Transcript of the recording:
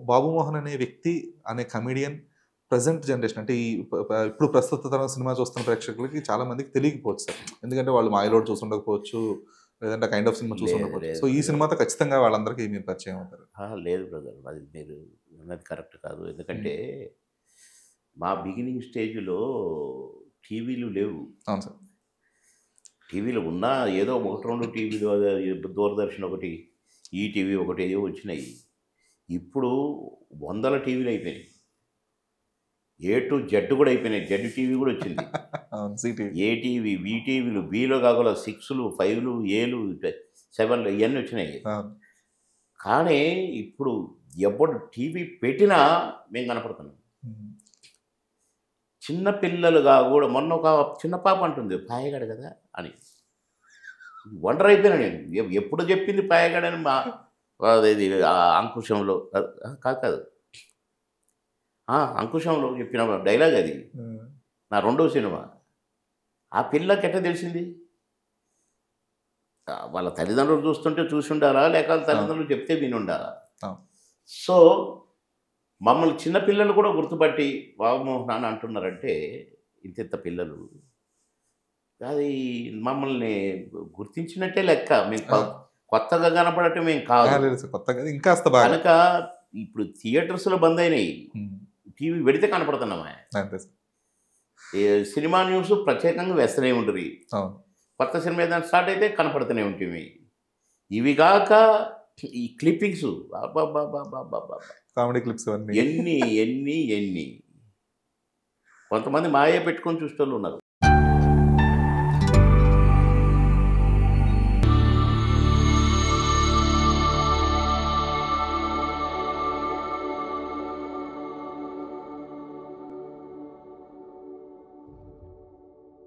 బాబు మోహన్ అనే వ్యక్తి, అనే కమెడియన్ ప్రెజెంట్ జనరేషన్ అంటే ఈ ఇప్పుడు ప్రస్తుత తరం సినిమా చూస్తున్న ప్రేక్షకులకి చాలా మందికి తెలియకపోవచ్చు సార్. ఎందుకంటే వాళ్ళు 'మాయలోడు' చూసుండకపోవచ్చు. లేదంటే కైండ్ ఆఫ్ సినిమా లేదు చూసుండకపోవచ్చు. లేదు సో, ఈ బ్రదర్. సినిమాతో ఖచ్చితంగా వాళ్ళందరికీ మీరు పరిచయం అవుతారు. లేదు బ్రదర్. అది మీరు అన్నది కరెక్ట్ కాదు. హ్మ్. ఎందుకంటే మా బిగినింగ్ స్టేజ్‌లో టీవీలు లేవు. అవును సార్. టీవీలు ఉన్నా ఏదో 1, 2 టీవీలు దూరదర్శన్ ఒకటి, ఈటీవీ ఒకటి ఏవో వచ్చినాయి. ఇప్పుడు వందల టీవీలు అయిపోయినాయి. ఏ టు జెడ్ కూడా అయిపోయినాయి. జెడ్ టీవీ కూడా వచ్చింది. అవును. సిటీవీ. ఏ టీవీ, వి టీవీలు, బిలో కాకుండా 6లు, 5లు, ఏలు, 7లు ఇయన్నీ వచ్చినాయి. అవును. కానీ ఇప్పుడు ఎవడు టీవీ పెట్టినా మేము కనపడుతున్నాం. హ్మ్. చిన్న పిల్లలుగా కూడా మొన్న ఒక చిన్న పాప అంటుంది పాయగాడు కదా అని. వండర్ అయిపోయాను నేను. ఎప్పుడు చెప్పింది పాయగాడని అదేది అంకుశంలో కాదు కాదు. అంకుశంలో చెప్పిన డైలాగ్ అది. హ్మ్. నా రెండో సినిమా. ఆ పిల్లకి ఎట్ట తెలిసింది? వాళ్ళ తల్లిదండ్రులు చూస్తుంటే చూసుండాలా? లేక వాళ్ళ అవును. తల్లిదండ్రులు చెప్తే వినుండాలా? అవును. సో, మమ్మల్ని చిన్న పిల్లలు కూడా గుర్తుపట్టి బాబుమోహన్ అని అంటున్నారంటే ఇంతింత పిల్లలు. అది మమ్మల్ని గుర్తించినట్టే లెక్క. మేము ఆ! కొత్తగా కనపడటం ఏం ఆ! కాదు. లేదు సార్. కొత్తగా ఇంకాస్త బాగా. కనుక ఇప్పుడు థియేటర్స్‌లో బందయినాయి. హ్మ్. టీవీ పెడితే కనపడుతున్నామే. అంతే సార్. ఏ సినిమా న్యూస్ ప్రత్యేకంగా వేస్తూనే ఉంటరి. అవును. కొత్త సినిమా ఏదైనా స్టార్ట్ అయితే కనపడుతూనే ఉంటివి. ఇవి గాక ఈ క్లిప్పింగ్స్ అబ్బబ్బబ్బబ్బబ్బబ్బా! కామెడీ క్లిప్స్ అవన్నీ. ఎన్ని కొంతమంది మాయే పెట్టుకొని చూసేటోళ్ళున్నారు.